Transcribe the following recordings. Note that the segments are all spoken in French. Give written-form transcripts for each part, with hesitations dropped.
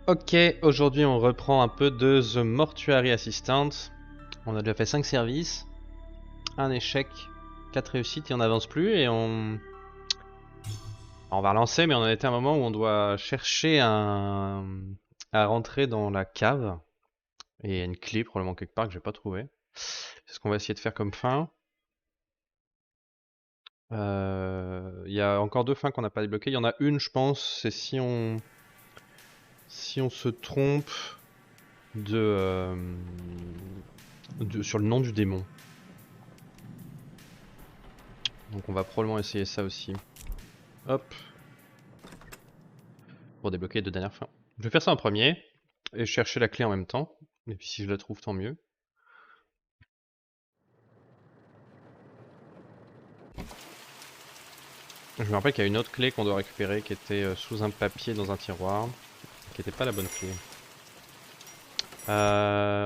Ok, aujourd'hui on reprend un peu de The Mortuary Assistant. On a déjà fait 5 services, un échec, 4 réussites et on n'avance plus et on va relancer mais on en était à un moment où on doit chercher à rentrer dans la cave et il y a une clé probablement quelque part que je vais pas trouver. C'est ce qu'on va essayer de faire comme fin. Il y a encore deux fins qu'on n'a pas débloquées. Il y en a une je pense, c'est si on se trompe de, sur le nom du démon. Donc on va probablement essayer ça aussi. Hop, pour débloquer les deux dernières fins. Je vais faire ça en premier, et chercher la clé en même temps. Et puis si je la trouve, tant mieux. Je me rappelle qu'il y a une autre clé qu'on doit récupérer qui était sous un papier dans un tiroir, qui n'était pas la bonne clé.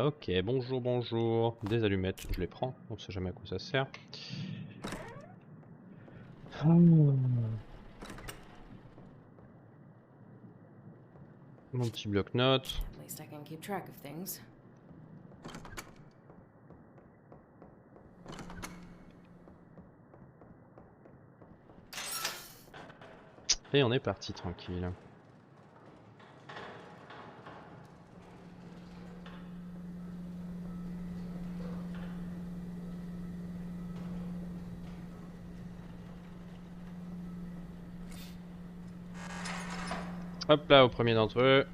Ok, bonjour, bonjour. Des allumettes, je les prends, on sait jamais à quoi ça sert. Mon petit bloc-notes. At least I can keep track of things. Et on est parti tranquille. Hop là, au premier d'entre eux.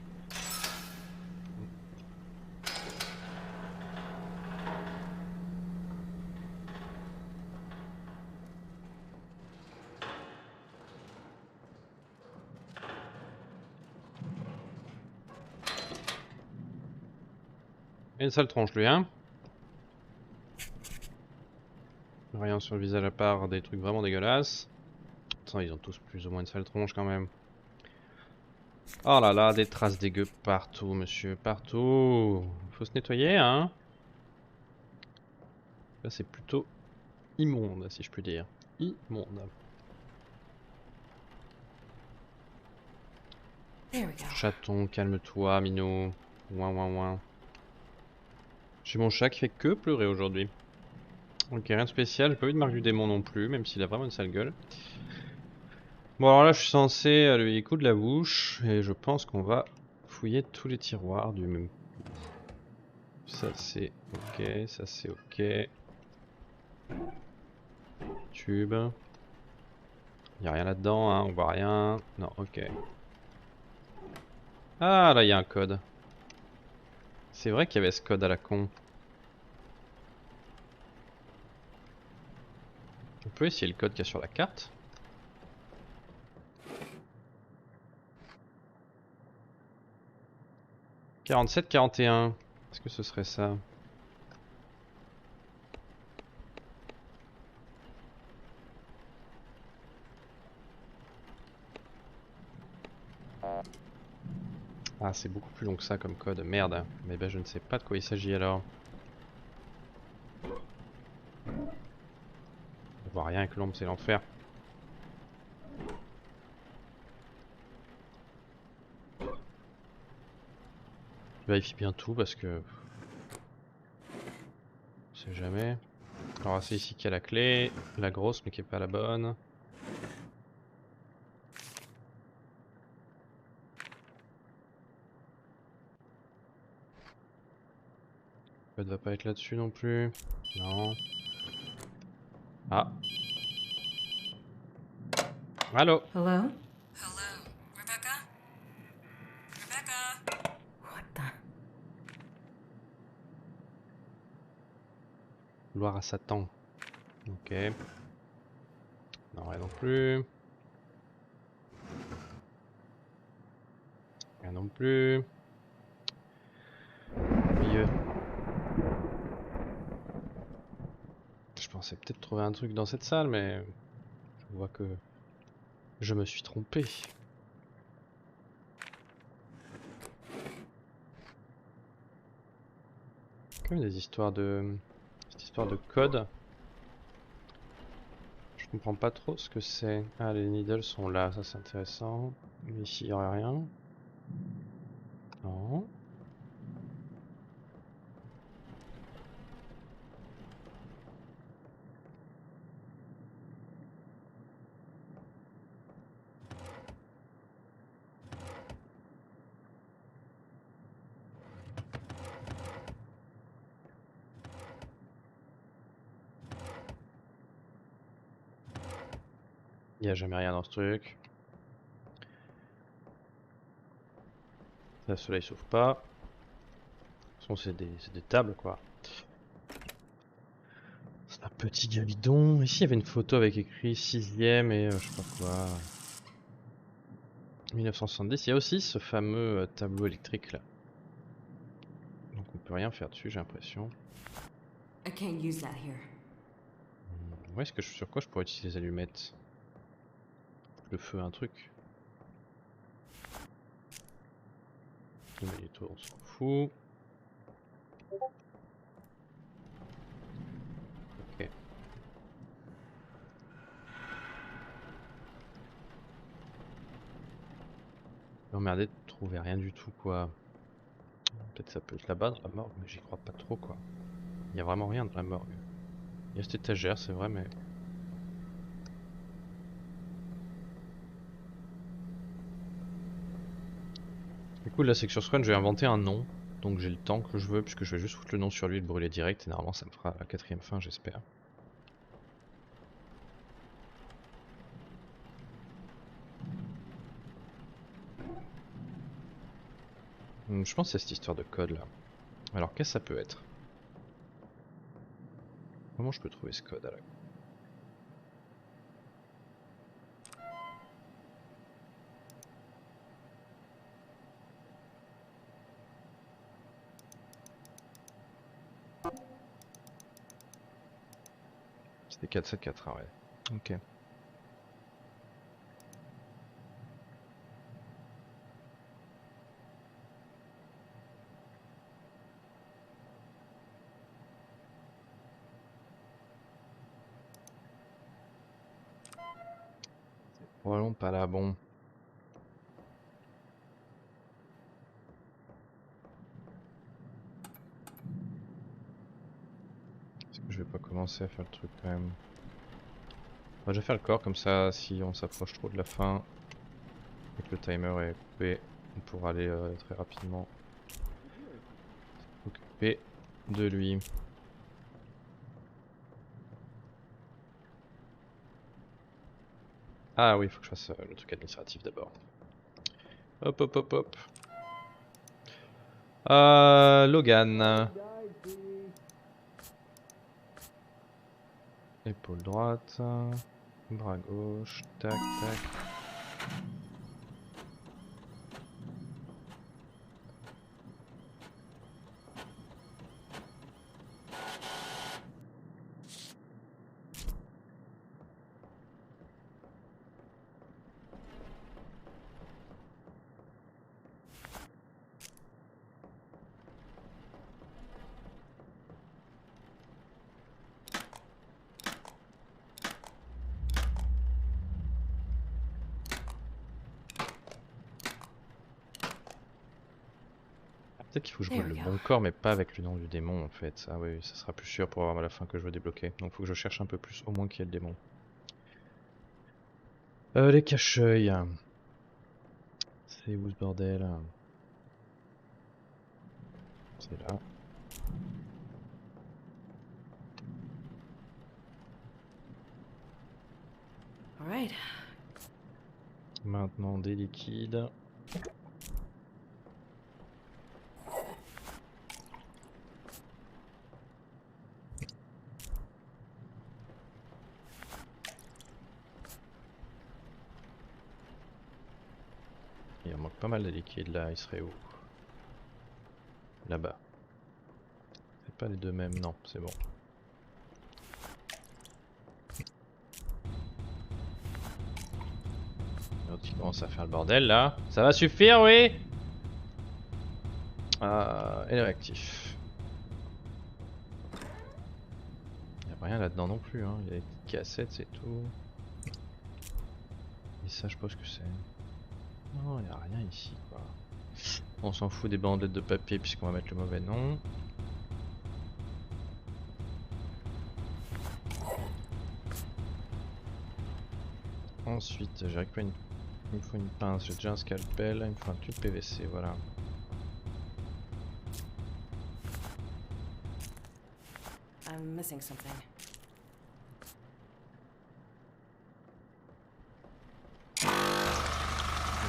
Et une sale tronche lui, hein. Rien sur le visage à part des trucs vraiment dégueulasses. Attends, ils ont tous plus ou moins une sale tronche quand même. Oh là là, des traces dégueu partout, monsieur, partout. Faut se nettoyer, hein. Là, c'est plutôt immonde, si je puis dire. Immonde. There we go. Chaton, calme-toi, minou. Ouin, ouin, ouin. J'ai mon chat qui fait que pleurer aujourd'hui. Ok, rien de spécial. J'ai pas vu de marque du démon non plus, même s'il a vraiment une sale gueule. Bon, alors là, je suis censé lui coudre la bouche, et je pense qu'on va fouiller tous les tiroirs du même. Ça, c'est ok, ça, c'est ok. Tube. Y'a rien là-dedans, hein, on voit rien. Non, ok. Ah, là, il y a un code. C'est vrai qu'il y avait ce code à la con. On peut essayer le code qu'il y a sur la carte. 47-41. Est-ce que ce serait ça? Ah, c'est beaucoup plus long que ça comme code. Merde. Mais ben, je ne sais pas de quoi il s'agit alors. On voit rien avec l'ombre, c'est l'enfer. Je vérifie bien tout parce que... On sait jamais. Alors c'est ici qu'il y a la clé. La grosse mais qui est pas la bonne. Elle ne va pas être là-dessus non plus. Non. Ah. Allô? Hello? Hello, Rebecca? Rebecca? What the? Gloire à Satan. Ok. Non, rien non plus. Rien non plus. Milieu. Je pensais peut-être trouver un truc dans cette salle, mais je vois que je me suis trompé. Comme des histoires de... Cette histoire de code. Je comprends pas trop ce que c'est. Ah, les needles sont là, ça c'est intéressant. Mais ici il y aurait rien. Il n'y a jamais rien dans ce truc. Ça, ceux-là ils s'ouvrent pas. De toute façon, c'est des tables quoi. C'est un petit gabidon. Ici il y avait une photo avec écrit 6ème et je sais pas quoi. 1970. Il y a aussi ce fameux tableau électrique là. Donc on peut rien faire dessus, j'ai l'impression. I can't use that here. Où est-ce que sur quoi je pourrais utiliser les allumettes? Le feu, un truc. Le magnéto, on s'en fout. Ok. Emmerdé de trouver rien du tout quoi. Peut-être ça peut être là-bas dans la morgue, mais j'y crois pas trop quoi. Il y a vraiment rien dans la morgue. Il y a cette étagère, c'est vrai, mais. Du coup, la section Swan, je vais inventer un nom. Donc j'ai le temps que je veux, puisque je vais juste foutre le nom sur lui et le brûler direct. Et normalement, ça me fera la 4ème fin, j'espère. Je pense que c'est cette histoire de code là. Alors, qu'est-ce que ça peut être? Comment je peux trouver ce code à la... C'était 474, ouais. Ok. Probablement pas là, bon. Est-ce que je vais pas commencer à faire le truc quand même? Enfin, je vais faire le corps comme ça, si on s'approche trop de la fin et que le timer est coupé, on pourra aller très rapidement s'occuper de lui. Ah oui, il faut que je fasse le truc administratif d'abord. Hop hop hop hop. Logan. Épaule droite. Bras gauche. Tac tac. Peut-être qu'il faut que je brûle le bon corps, mais pas avec le nom du démon en fait. Ah oui, ça sera plus sûr pour avoir la fin que je veux débloquer. Donc faut que je cherche un peu plus, au moins qu'il y ait le démon. Les cache-œils. C'est où ce bordel? C'est là. Alright. Maintenant des liquides. Il en manque pas mal de liquides là, il serait où? Là-bas. C'est pas les deux mêmes, non, c'est bon. L'autre il commence à faire le bordel là. Ça va suffire, oui? Et le réactif. Il n'y a rien là-dedans non plus, hein. Il y a des petites cassettes, c'est tout. Et ça, je pense que c'est. Non, il n'y a rien ici quoi. On s'en fout des bandelettes de papier puisqu'on va mettre le mauvais nom. Ensuite, j'ai récupéré il me faut une pince, j'ai déjà un scalpel, il me faut un tube PVC, voilà. I'm missing something.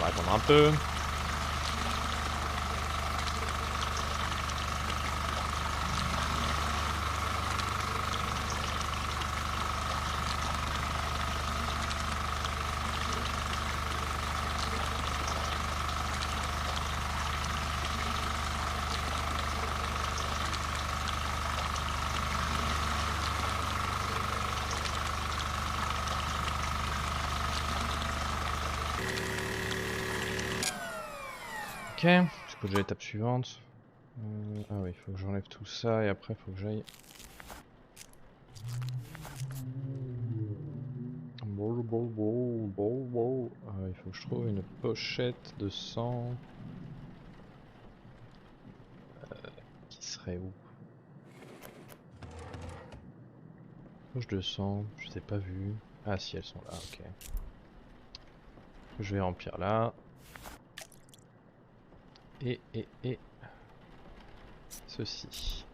On va attendre un peu. Ok, je peux déjà l'étape suivante. Ah oui, il faut que j'enlève tout ça et après il faut que j'aille. Il faut que je trouve une pochette de sang. Qui serait où? Poche de sang, je les ai pas vues. Ah si, elles sont là, ok. Je vais remplir là. Et ceci.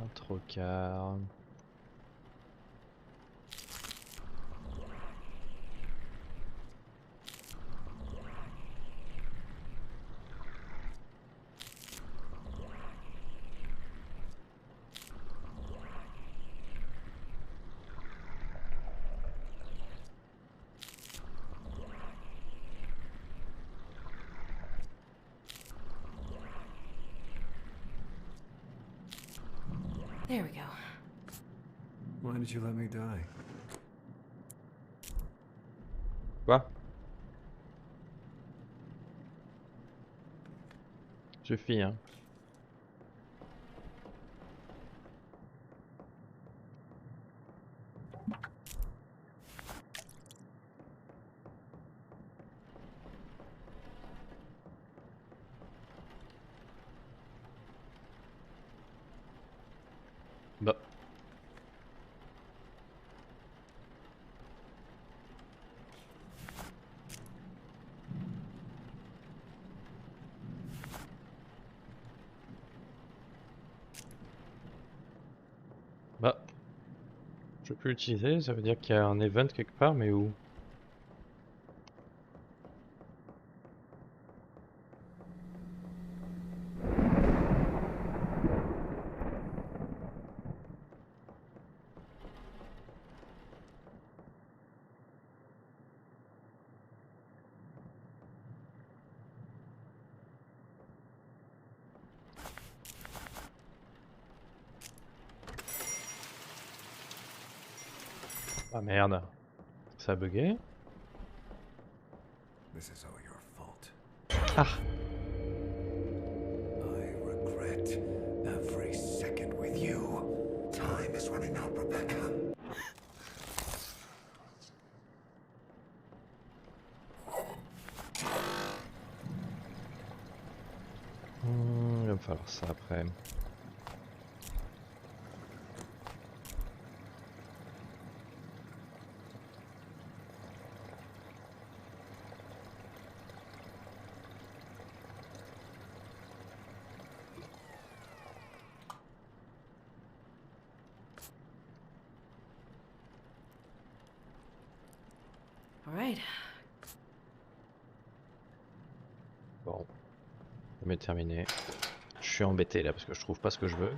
Un trocard. There we go. Why did you let me die? Quoi? Suffit, hein. Bah. Bah. Je peux l'utiliser, ça veut dire qu'il y a un event quelque part, mais où? Ah merde. Ça a bugué? This is all your fault. Ah! I regret every second with you. Time is running out, Rebecca. Il va me falloir ça après. All right. Bon. Ça m'est terminé. Je suis embêté là parce que je trouve pas ce que je veux.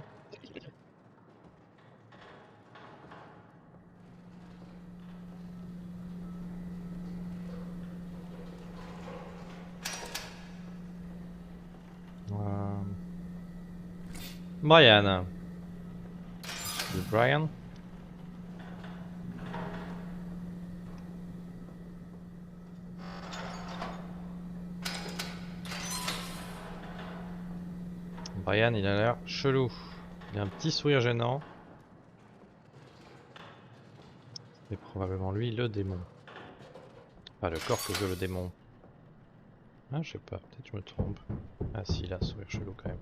Brian. C'est Brian. Brian, il a l'air chelou. Il a un petit sourire gênant. C'est probablement lui le démon. Pas le corps que veut le démon. Ah, je sais pas, peut-être je me trompe. Ah si, il a un sourire chelou quand même.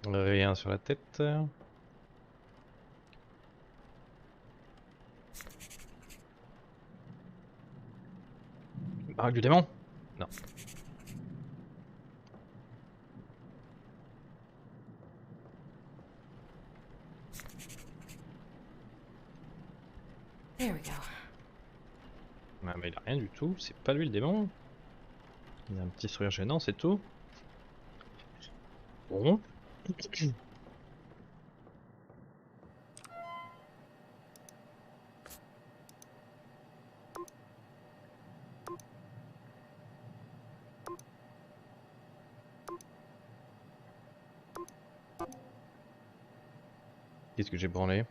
Rien sur la tête. Marque du démon? Non. There we go. Ah, mais là. Rien du tout, c'est pas lui le démon. Il a un petit sourire gênant, c'est tout. Bon. Qu'est-ce que j'ai branlé?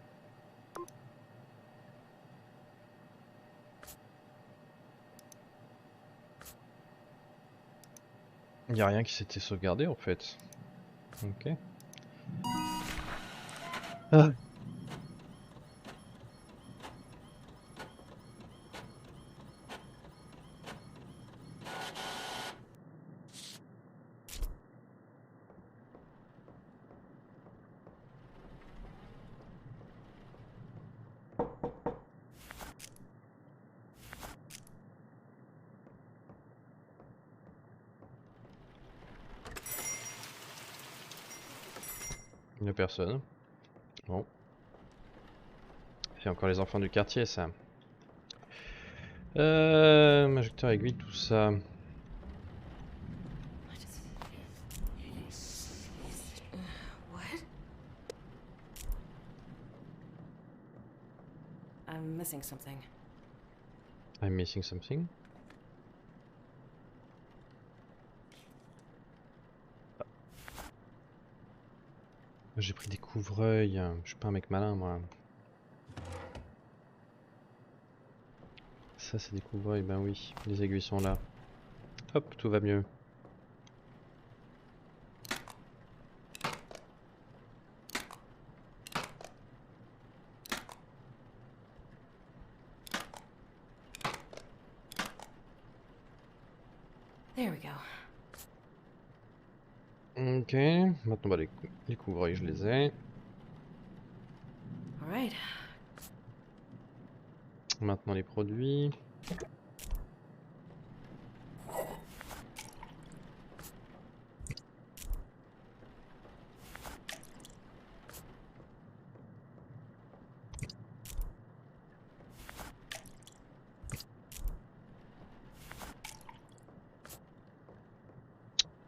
Il n'y a rien qui s'était sauvegardé en fait. Ok. Ah. Il n'y a personne. Bon. C'est encore les enfants du quartier ça. Injecteur aiguille, tout ça. What? I'm missing something. I'm missing something. J'ai pris des couvre-œil. Je suis pas un mec malin moi. Ça c'est des couvre-œil, ben oui. Les aiguilles sont là. Hop, tout va mieux. There we go. Ok, maintenant bah, les couvre-œil je les ai. All right. Maintenant les produits.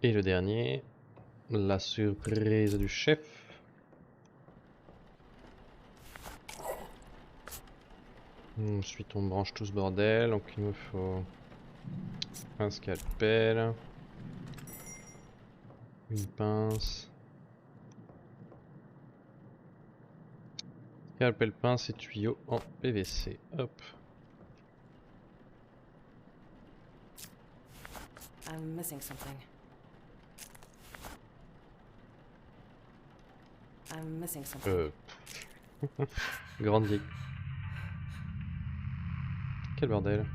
Et le dernier, la surprise du chef. Ensuite on branche tout ce bordel, donc il nous faut un scalpel, une pince, scalpel, pince et tuyau en PVC. Hop. I'm missing something. I'm missing something. Grandi. Quel bordel.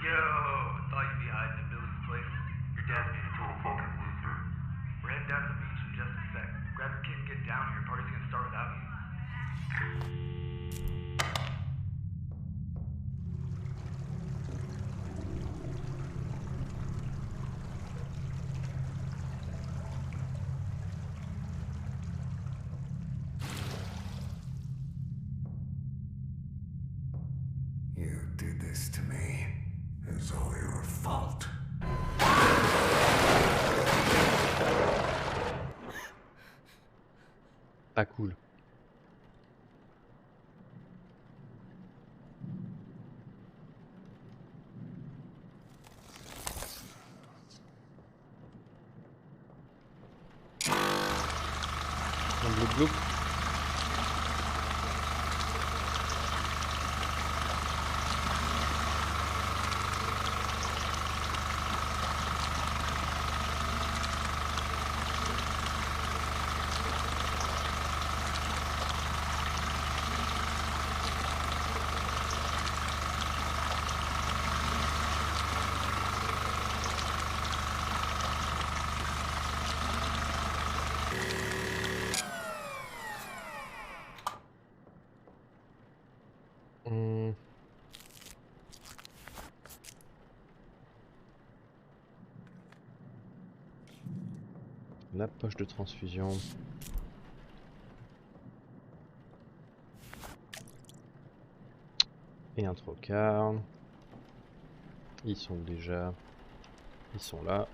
Yo, thought you'd be hiding in Billy's place. Your dad made a total fucking loser. We're heading down to the beach in just a sec. Grab your kid and get down here. Party's gonna start without you. You did this to me. It's all your fault. Pas cool. Un bloup bloup. La poche de transfusion. Et un trocard. Ils sont où déjà? Ils sont là.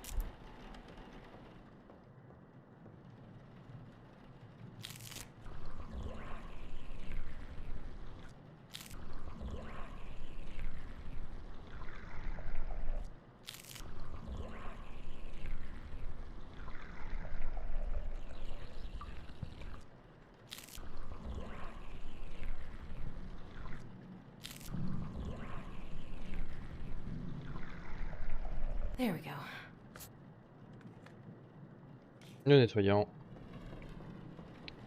There we go. Le nettoyant.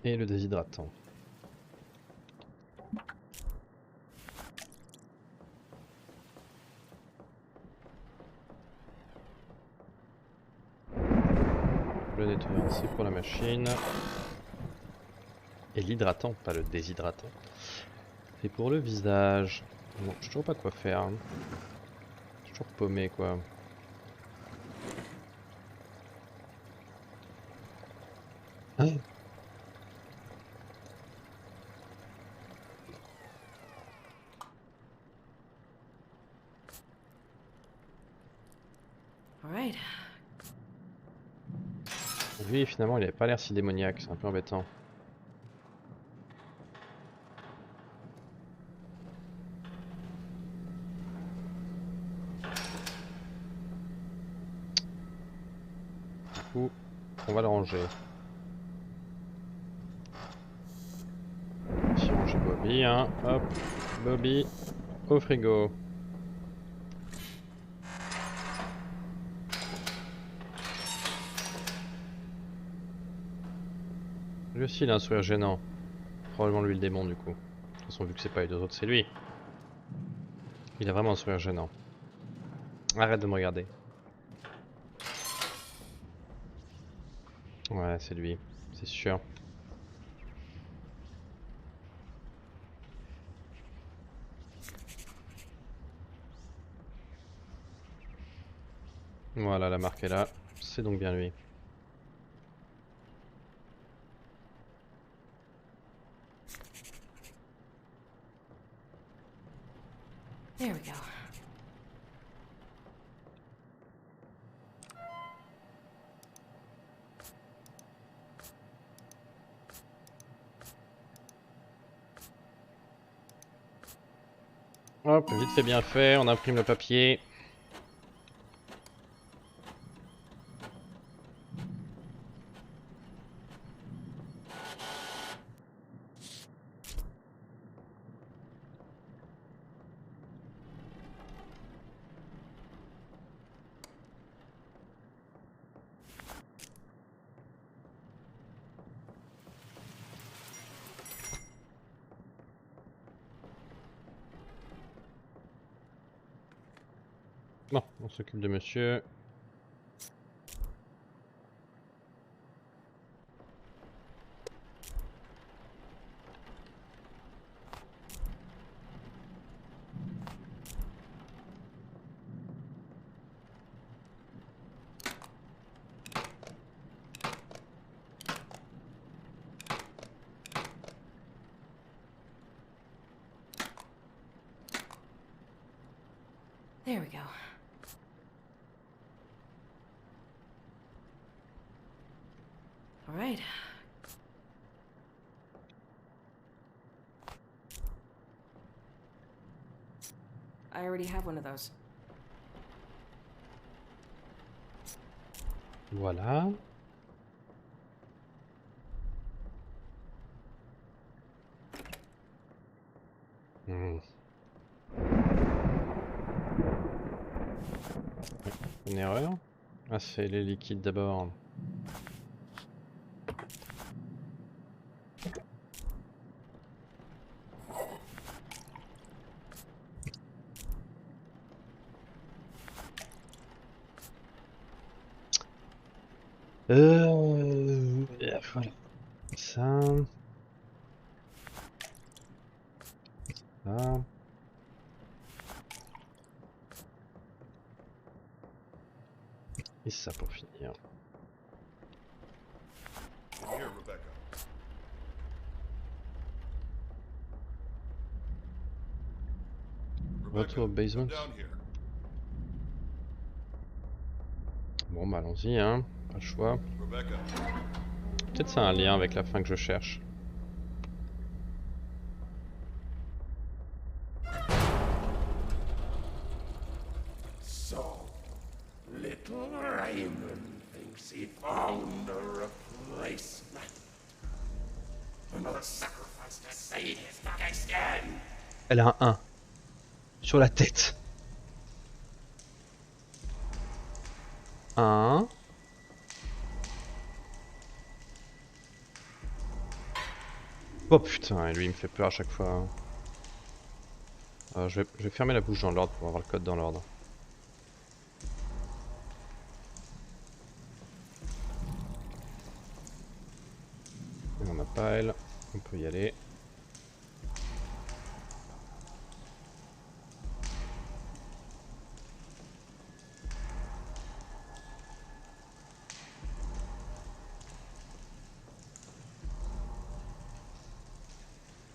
Et le déshydratant. Le nettoyant c'est pour la machine. Et l'hydratant, pas le déshydratant. C'est pour le visage. Bon, je sais toujours pas quoi faire. Hein. Je suis toujours paumé quoi. Hein? All right. Lui finalement il avait pas l'air si démoniaque, c'est un peu embêtant. Du coup, on va le ranger. Si on range Bobby, hein, hop, Bobby au frigo. Lui aussi il a un sourire gênant. Probablement lui le démon du coup. De toute façon vu que c'est pas les deux autres c'est lui. Il a vraiment un sourire gênant. Arrête de me regarder. Ouais c'est lui, c'est sûr. Voilà la marque est là, c'est donc bien lui. There we go. Hop, vite fait bien fait, on imprime le papier. Bon, on s'occupe de monsieur. There we go. All right. I already have one of those. Voilà. Hmm. Une erreur? Ah c'est les liquides d'abord. Voilà. Ça. Ça. Et ça pour finir. Retour au basement. Bon bah allons-y hein, pas le choix. Peut-être ça a un lien avec la fin que je cherche. So, little Raymond thinks he found a replacement. Another sacrifice to save his lucky skin. Elle a un 1 sur la tête. 1. Oh putain, et lui il me fait peur à chaque fois. Je vais fermer la bouche dans l'ordre pour avoir le code dans l'ordre. On n'a pas elle, on peut y aller.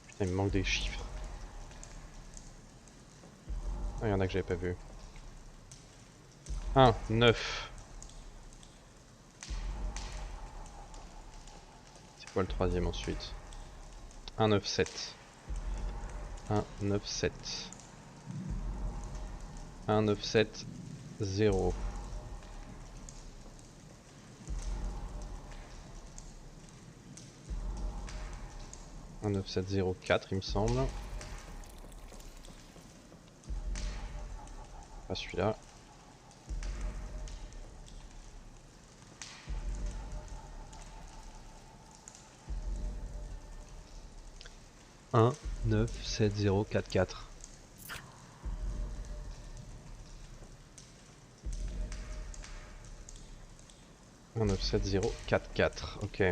Putain, il me manque des chiffres. Ah, il y en a que j'avais pas vu. 1, 9. C'est quoi le troisième ensuite? 1, 9, 7. 1, 9, 7. 1, 9, 7, 0. 1, 9, 7, 0, 4 il me semble. Pas celui-là. Un, 9, 7, 0, 4, 4. Un, 9, 7, 0, 4, 4. Ok.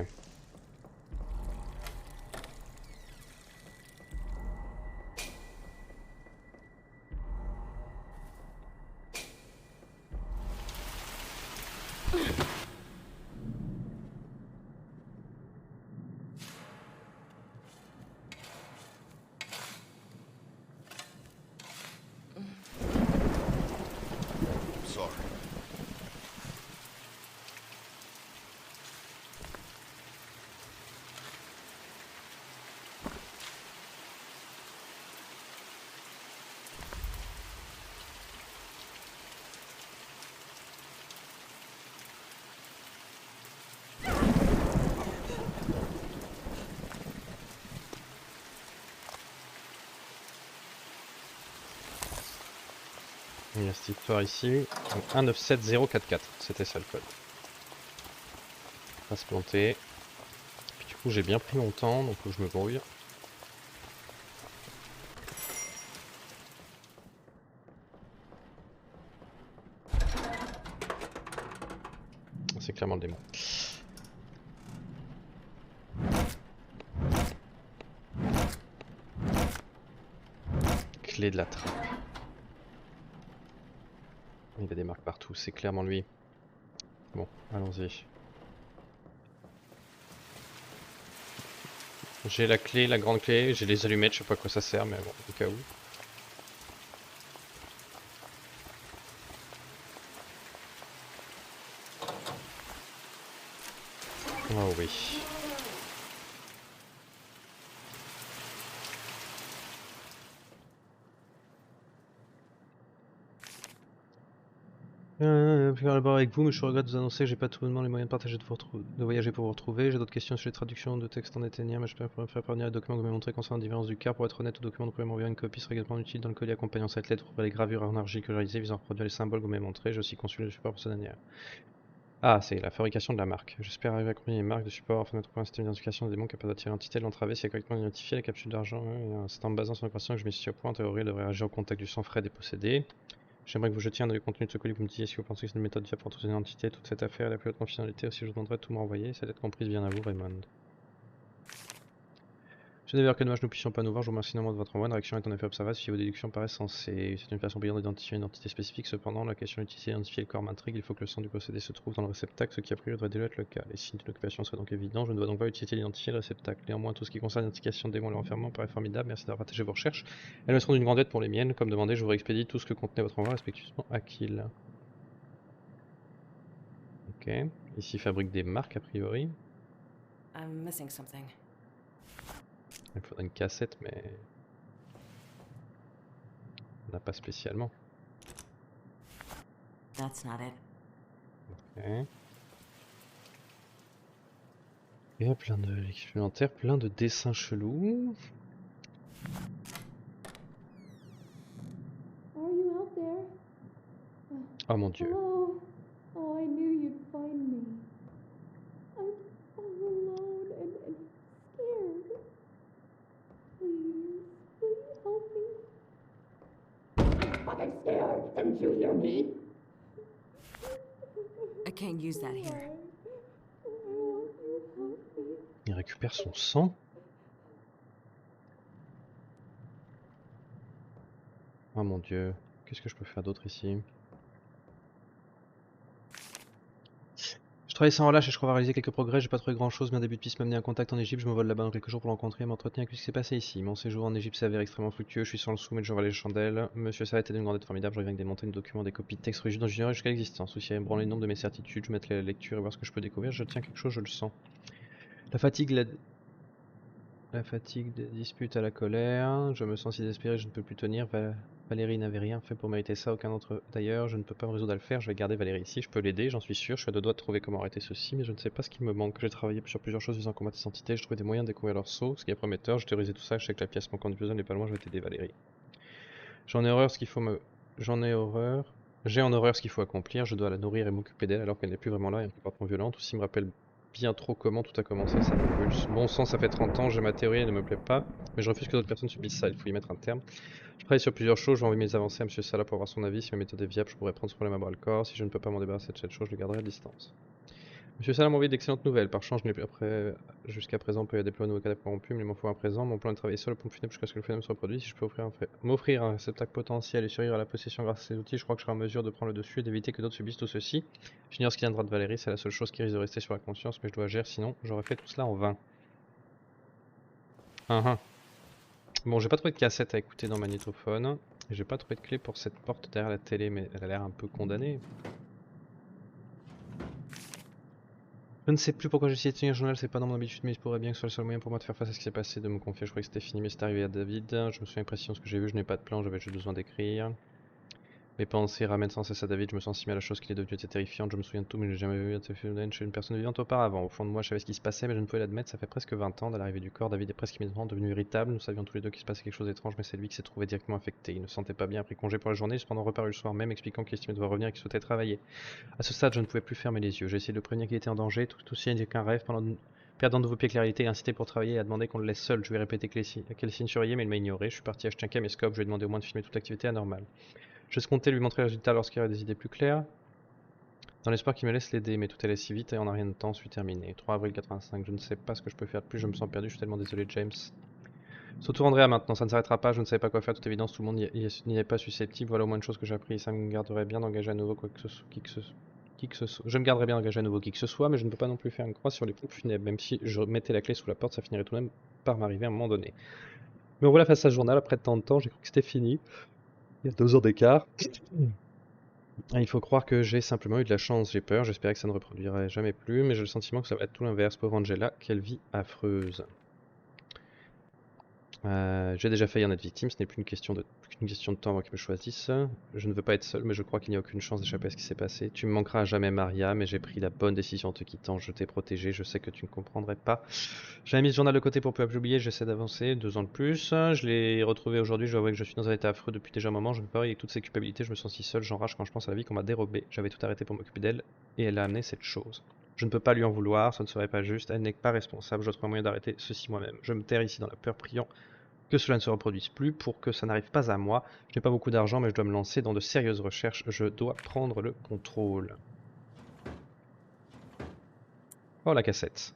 Sorry. Il y a cette histoire ici. Donc 1, 9, 7, 0, 4, 4. C'était ça le code. On va se planter. Puis du coup j'ai bien pris mon temps, donc faut que je me brouille. C'est clairement le démon. Clé de la trappe. Il a des marques partout, c'est clairement lui. Bon, allons-y. J'ai la clé, la grande clé, j'ai les allumettes, je sais pas à quoi ça sert, mais bon, au cas où. Oh oui. Je vais collaborer avec vous, mais je regrette de vous annoncer que j'ai pas tout bonnement les moyens de partager de voyager pour vous retrouver. J'ai d'autres questions sur les traductions de textes en éthénien, mais je peux faire parvenir les documents que vous m'avez montrés concernant la différence du car. Pour être honnête, tout document, vous pouvez m'envoyer une copie serait également utile dans le colis accompagnant cette lettre pour les gravures en argile que j'ai réalisées visant à reproduire les symboles que vous m'avez montrés. J'ai aussi consulté le support pour cette dernière. Ah, c'est la fabrication de la marque. J'espère arriver à combiner les marques de support afin de trouver un système d'identification des démons capable d'attirer l'entité de l'entraver si elle est correctement identifiée. La capsule d'argent, c'est en basant sur l'équation que je me suis au point. En théorie, elle devrait agir au contact du sang frais dépossédé. J'aimerais que vous jetiez un œil au contenu de ce colis, vous me disiez si vous pensez que c'est une méthode viable pour trouver une identité. Toute cette affaire est la plus haute confidentialité. Aussi, je vous demanderai de tout me renvoyer. Ça doit être comprise bien à vous, Raymond. Je n'avais que dommage, nous puissions pas nous voir. Je vous remercie néanmoins de votre envoi. Une réaction est en effet observable si vos déductions paraissent sensées. C'est une façon brillante d'identifier une entité spécifique. Cependant, la question d'utiliser et d'identifier le corps m'intrigue. Il faut que le sang du possédé se trouve dans le réceptacle, ce qui a priori devrait déjà être le cas. Les signes d'une occupation seraient donc évidents. Je ne dois donc pas utiliser d'identifier le réceptacle. Néanmoins, tout ce qui concerne l'identification des démons et leur enfermement paraît formidable. Merci d'avoir partagé vos recherches. Elles me seront d'une grande aide pour les miennes. Comme demandé, je vous réexpédie tout ce que contenait votre envoi respectivement à Kill. Ok. Ici, fabrique des marques a priori. I'm missing something. Il faudrait une cassette, mais on n'a pas spécialement. That's not it. Ok. Et plein de supplémentaires, plein de dessins chelous. Are you out there? Oh mon dieu. Hello? Oh, I knew you'd find me. I'm all alone and scared. Please, will you help me? Fucking scared. Didn't you hear me? I can't use that here. I want you to help me. Il récupère son sang. Oh mon dieu. Qu'est-ce que je peux faire d'autre ici? Je travaille sans relâche et je crois avoir réalisé quelques progrès. J'ai pas trouvé grand chose, mais un début de piste m'a amené en contact en Égypte. Je me vole là-bas dans quelques jours pour l'rencontrer et m'entretenir avec ce qui s'est passé ici. Mon séjour en Égypte s'avère extrêmement fructueux. Je suis sans le sou, mais je valais les chandelles. Monsieur Salah était d'une grande aide formidable. Je reviens avec des montagnes de documents, des copies de textes rigides dont j'ignorais jusqu'à l'existence. Souci à ébranler le nombre de mes certitudes. Je mettrai la lecture et voir ce que je peux découvrir. Je tiens quelque chose, je le sens. La fatigue, la fatigue des disputes à la colère. Je me sens si désespéré, je ne peux plus tenir. Valérie n'avait rien fait pour mériter ça, aucun d'entre eux. D'ailleurs, je ne peux pas me résoudre à le faire. Je vais garder Valérie ici. Je peux l'aider, j'en suis sûr. Je suis à deux doigts de trouver comment arrêter ceci, mais je ne sais pas ce qui me manque. J'ai travaillé sur plusieurs choses visant à combattre ces entités. J'ai trouvé des moyens de découvrir leur sceau, ce qui est prometteur. Je théorisé tout ça. Je sais que la pièce manquante du puzzle n'est pas loin. Je vais t'aider, Valérie. J'en ai horreur ce qu'il faut me. J'en ai horreur. J'ai en horreur ce qu'il faut accomplir. Je dois la nourrir et m'occuper d'elle alors qu'elle n'est plus vraiment là et un comportement violent. Tout ceci me rappelle bien trop comment tout a commencé, ça me pulse. Bon sang, ça fait 30 ans, j'ai ma théorie, elle ne me plaît pas, mais je refuse que d'autres personnes subissent ça, il faut y mettre un terme. Je travaille sur plusieurs choses, je vais envoyer mes avancées à M. Salah pour avoir son avis, si ma méthode est viable, je pourrais prendre ce problème à bras le corps, si je ne peux pas m'en débarrasser de cette chose, je le garderai à distance. M. Salah m'a envoyé d'excellentes nouvelles, par chance je n'ai plus jusqu'à présent pu déployer un nouveau cadavre corrompu, mais il m'en faut un présent, mon plan est de travailler seul au pompe funèbre jusqu'à ce que le phénomène se reproduise, si je peux m'offrir un réceptacle potentiel et survivre à la possession grâce à ces outils, je crois que je serai en mesure de prendre le dessus et d'éviter que d'autres subissent tout ceci. J'ignore ce qui viendra de Valérie, c'est la seule chose qui risque de rester sur la conscience, mais je dois agir, sinon j'aurais fait tout cela en vain. Bon, j'ai pas trouvé de cassette à écouter dans le magnétophone, et j'ai pas trouvé de clé pour cette porte derrière la télé, mais elle a l'air un peu condamnée. Je ne sais plus pourquoi j'ai essayé de tenir un journal, c'est pas dans mon habitude, mais il pourrait bien que ce soit le seul moyen pour moi de faire face à ce qui s'est passé, de me confier. Je croyais que c'était fini, mais c'est arrivé à David. Je me souviens précisément de ce que j'ai vu, je n'ai pas de plan, j'avais juste besoin d'écrire. Mes pensées ramènent sans cesse à David, je me sens si mal à la chose qu'il est devenu était terrifiante, je me souviens de tout, mais je n'ai jamais vu un phénomène chez une personne vivante auparavant. Au fond de moi, je savais ce qui se passait, mais je ne pouvais l'admettre, ça fait presque 20 ans, dès l'arrivée du corps, David est presque immédiatement devenu irritable, nous savions tous les deux qu'il se passait quelque chose d'étrange, mais c'est lui qui s'est trouvé directement affecté. Il ne se sentait pas bien, a pris congé pour la journée, cependant reparu le soir même, expliquant qu'il estimait devoir revenir et qu'il souhaitait travailler. À ce stade, je ne pouvais plus fermer les yeux, j'ai essayé de le prévenir qu'il était en danger, tout aussi n'était qu'un rêve, perdant de nouveau pied clarité, il a incité pour travailler et a demandé qu'on le laisse seul. Je lui ai répété quel signe surveiller, mais il m'a ignoré. Je suis parti acheter un caméscope, je lui ai demandé au moins de filmer toute l'activité anormale. Je comptais lui montrer le résultat lorsqu'il y aurait des idées plus claires, dans l'espoir qu'il me laisse l'aider, mais tout allait si vite et en un rien de temps, suis terminé. 3 avril 85, je ne sais pas ce que je peux faire de plus, je me sens perdu, je suis tellement désolé, James. Surtout Andrea maintenant, ça ne s'arrêtera pas, je ne savais pas quoi faire, de toute évidence, tout le monde n'y est pas susceptible, voilà au moins une chose que j'ai appris, ça me garderait bien d'engager à nouveau qui que ce soit. Je me garderais bien d'engager à nouveau qui que ce soit, mais je ne peux pas non plus faire une croix sur les pompes funèbres, même si je mettais la clé sous la porte, ça finirait tout de même par m'arriver à un moment donné. Mais voilà face à ce journal, après tant de temps, j'ai cru que c'était fini. Il y a 2 ans d'écart. Il faut croire que j'ai simplement eu de la chance, j'ai peur, j'espérais que ça ne reproduirait jamais plus, mais j'ai le sentiment que ça va être tout l'inverse. Pauvre Angela, quelle vie affreuse. J'ai déjà failli en être victime, ce n'est plus qu'une question de temps avant qu'ils me choisissent. Je ne veux pas être seul, mais je crois qu'il n'y a aucune chance d'échapper à ce qui s'est passé. Tu me manqueras à jamais, Maria, mais j'ai pris la bonne décision en te quittant. Je t'ai protégé, je sais que tu ne comprendrais pas. J'avais mis ce journal de côté pour peu à peu oublier, j'essaie d'avancer, 2 ans de plus. Je l'ai retrouvé aujourd'hui, je dois avouer que je suis dans un état affreux depuis déjà un moment. Je me parie avec toutes ces culpabilités, je me sens si seul, j'enrage quand je pense à la vie qu'on m'a dérobée. J'avais tout arrêté pour m'occuper d'elle, et elle a amené cette chose. Je ne peux pas lui en vouloir, ça ne serait pas juste, elle n'est pas responsable, je dois trouver un moyen d'arrêter ceci moi-même. Je me terre ici dans la peur, priant que cela ne se reproduise plus pour que ça n'arrive pas à moi. Je n'ai pas beaucoup d'argent, mais je dois me lancer dans de sérieuses recherches. Je dois prendre le contrôle. Oh, la cassette.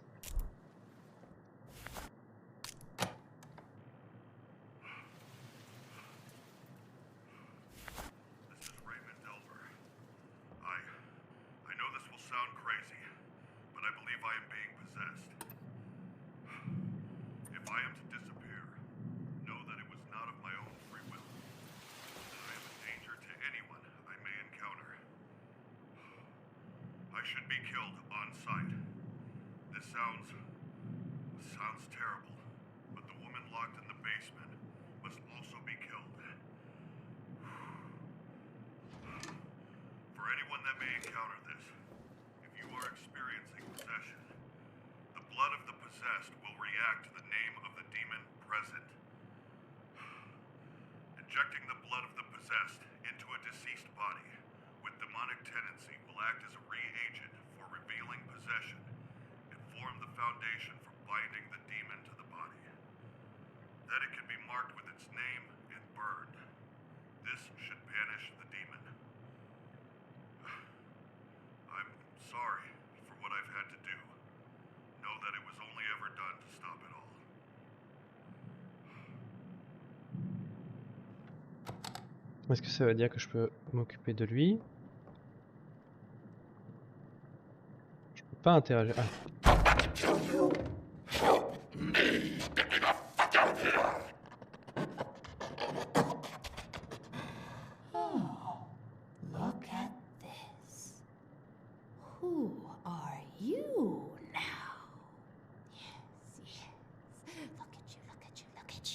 killed on site. This sounds terrible, but the woman locked in the basement must also be killed. For anyone that may encounter this, if you are experiencing possession, the blood of the possessed will react to the name of the demon present. Injecting the blood of the possessed into a deceased body with demonic tendency will act as a reagent for revealing possession and form the foundation for binding the demon to the body. Then it can be marked with its name and burned. This should banish the demon. I'm sorry for what I've had to do. Know that it was only ever done to stop it all. Est-ce que ça veut dire que je peux m'occuper de lui? Je peux pas interagir. Ah. Look at this. Who are you now? Yes. Look at you.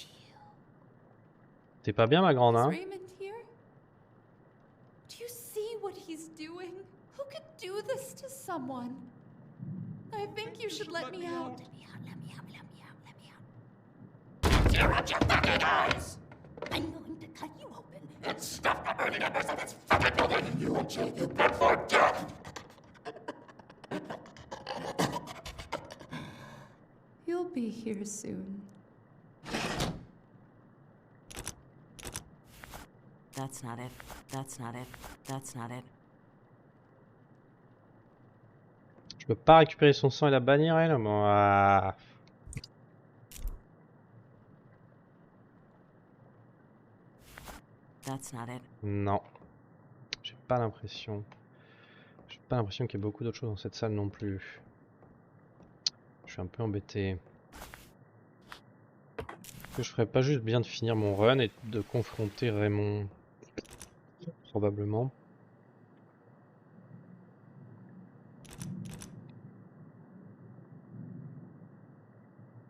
T'es pas bien, ma grande, Is hein? Raymond here? Do you see what he's doing? Who could do this to someone? I think you should let me out. Let me out. Tear out your fucking eyes! I'm going to cut you open and stuff the burning embers of this fucking building in you until you burn for death! You'll be here soon. That's not it. That's not it. That's not it. Je peux pas récupérer son sang et la bannière, elle? Bon, ah. That's not it. Non. J'ai pas l'impression. J'ai pas l'impression qu'il y ait beaucoup d'autres choses dans cette salle non plus. Je suis un peu embêté. Est-ce que je ferais pas juste bien de finir mon run et de confronter Raymond? Probablement.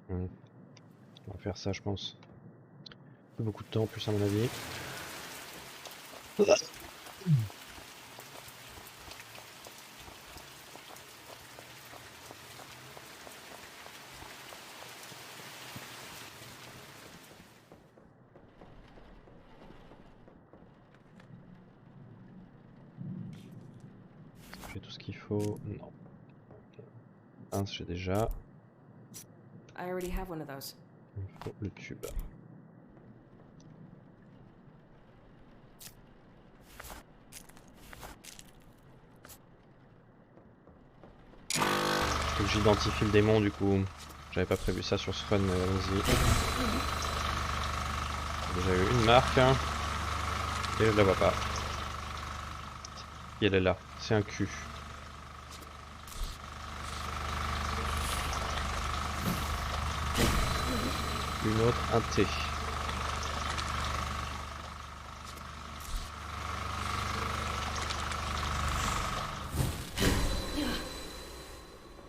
On va faire ça, je pense. Pas beaucoup de temps en plus, à mon avis. J'ai tout ce qu'il faut. Non. Un, j'ai déjà. I already have one of those. Il me faut le tube. Faut que j'identifie le démon du coup. J'avais pas prévu ça sur ce run, mais allons-y. J'ai déjà eu une marque. Et je la vois pas. Et elle est là. C'est un cul. Une autre, un T.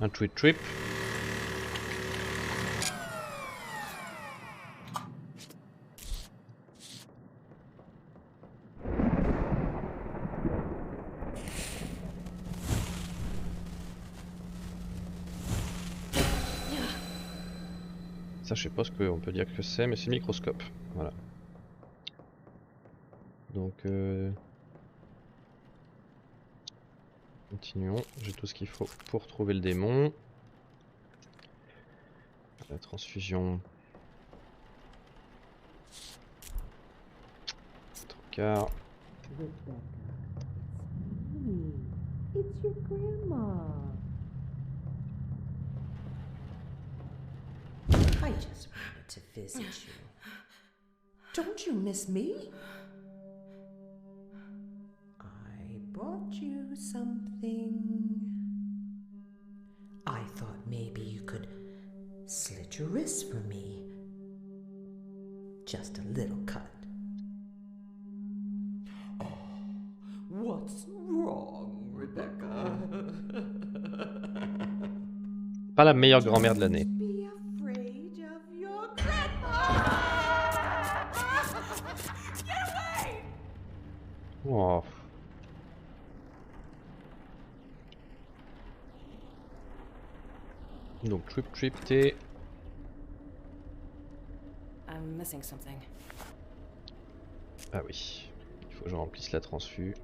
Un tweet trip. Ça, je sais pas ce qu'on peut dire que c'est, mais c'est le microscope. Voilà. Donc, continuons. J'ai tout ce qu'il faut pour trouver le démon. La transfusion. Trocard. It's your grandma. I just wanted to visit you. Don't you miss me? I brought you something. I thought maybe you could slit your wrist for me. Just a little cut. What's wrong, Rebecca? Pas la meilleure grand-mère de l'année. Be afraid of your grandma. Get away! Oh. Donc Trip T. I'm missing something. Ah oui. Il faut que je remplisse la transfus.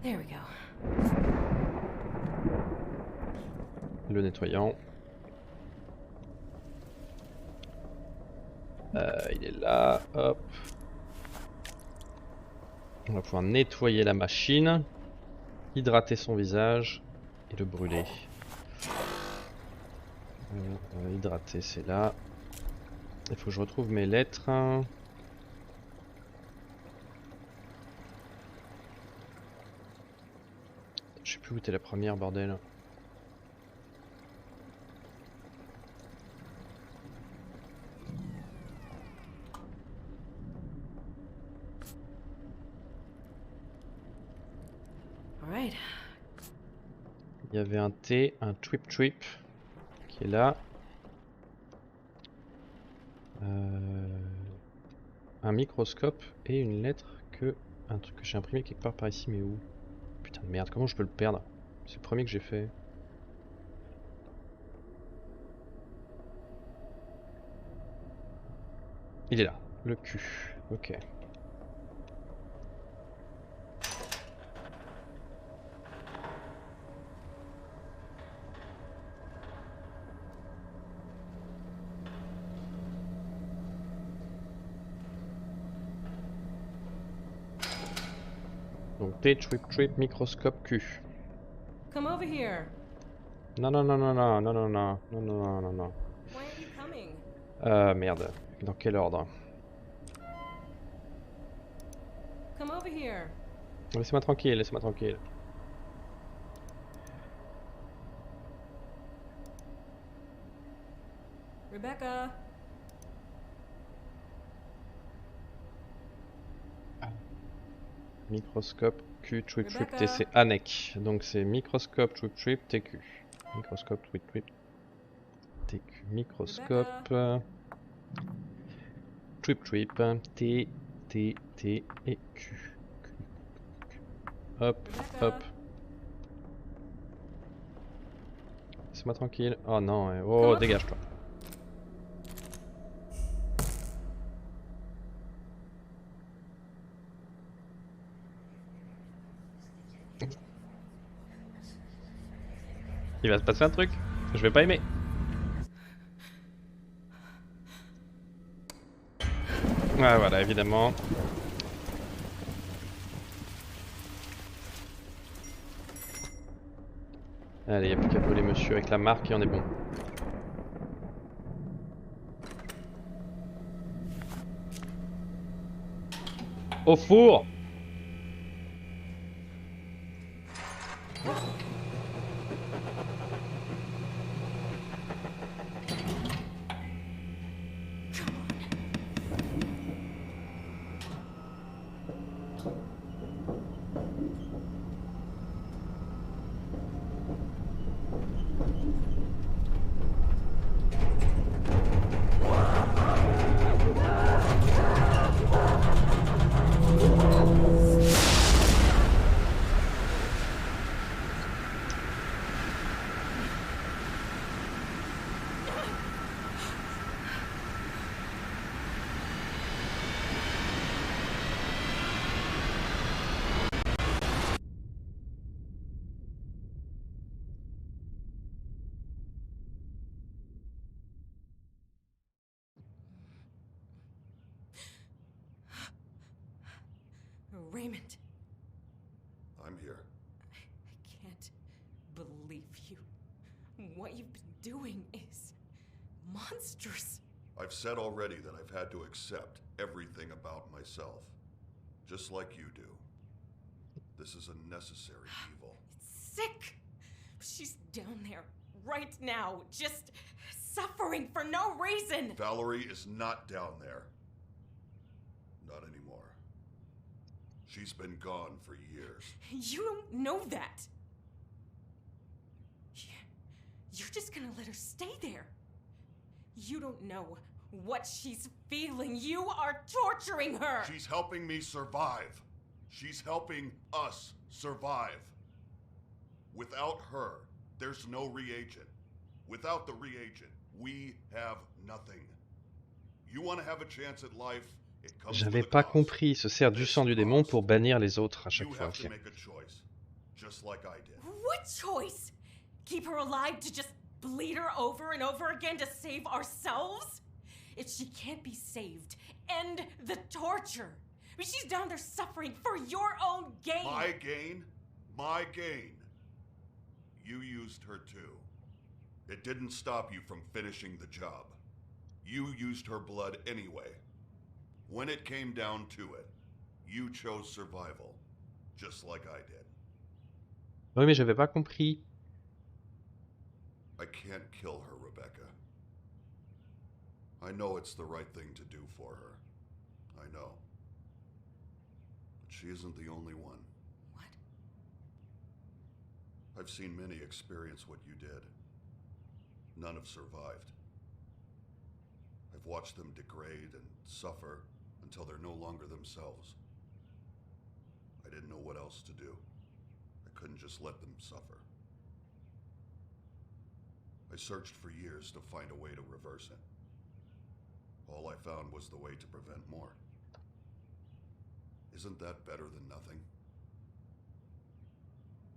There we go. Le nettoyant. Il est là, hop. On va pouvoir nettoyer la machine, hydrater son visage et le brûler. Hydrater, c'est là. Il faut que je retrouve mes lettres. Je sais plus où était la première, bordel. Alright. Il y avait un T, un Trip qui est là. Un microscope et une lettre un truc que j'ai imprimé quelque part par ici, mais où? Putain de merde, comment je peux le perdre? C'est le premier que j'ai fait. Il est là, le cul. Ok. Donc T, Trip, microscope, Q. Come over here. Non, non, non, non, non, non, non, non, non, non, non, non. Why aren't you coming? Merde. Dans quel ordre? Come over here. Laissez-moi tranquille, laissez-moi tranquille. Rebecca. Microscope, Q, Trip, Rebecca. T, c'est ANEC. Donc c'est microscope, Trip, TQ. Microscope, Trip, TQ. Microscope, Trip, T, et Q. Hop, Rebecca. hop. Laisse-moi tranquille. Oh non, oh dégage-toi. Il va se passer un truc, je vais pas aimer. Ouais, voilà, évidemment. Allez, y'a plus qu'à voler monsieur avec la marque et on est bon. Au four! Raymond. I'm here. I can't believe you. What you've been doing is monstrous. I've said already that I've had to accept everything about myself, just like you do. This is a necessary evil. It's sick! She's down there, right now, just suffering for no reason! Valerie is not down there. Not anymore. She's been gone for years. You don't know that! You're just gonna let her stay there. You don't know what she's feeling. You are torturing her! She's helping me survive. She's helping us survive. Without her, there's no reagent. Without the reagent, we have nothing. You want to have a chance at life? It comes J'avais with a pas cost. compris, il se sert du sang du démon pour bannir les autres à chaque You fois. have to Ok. make a choice, just like I did. What choice? Keep her alive to just bleed her over and over again to save ourselves? If she can't be saved, end the torture. I mean, she's down there suffering for your own gain. My gain? My gain. You used her too. It didn't stop you from finishing the job. You used her blood anyway. When it came down to it, you chose survival, just like I did. Oui, mais j'avais pas compris. I can't kill her, Rebecca. I know it's the right thing to do for her. I know. But she isn't the only one. What? I've seen many experience what you did. None have survived. I've watched them degrade and suffer until they're no longer themselves. I didn't know what else to do. I couldn't just let them suffer. I searched for years to find a way to reverse it. All I found was the way to prevent more. Isn't that better than nothing?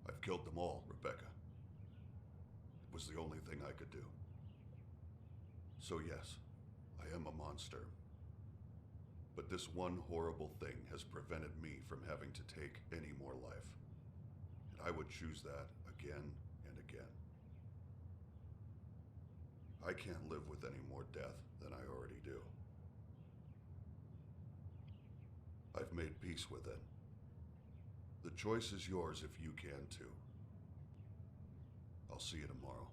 I've killed them all, Rebecca. It was the only thing I could do. So yes, I am a monster. But this one horrible thing has prevented me from having to take any more life. And I would choose that again and again. I can't live with any more death than I already do. I've made peace with it. The choice is yours if you can too. I'll see you tomorrow.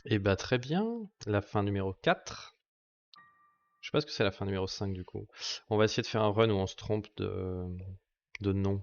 Et bah très bien, la fin numéro 4. Je sais pas ce que c'est la fin numéro 5 du coup. On va essayer de faire un run où on se trompe de nom.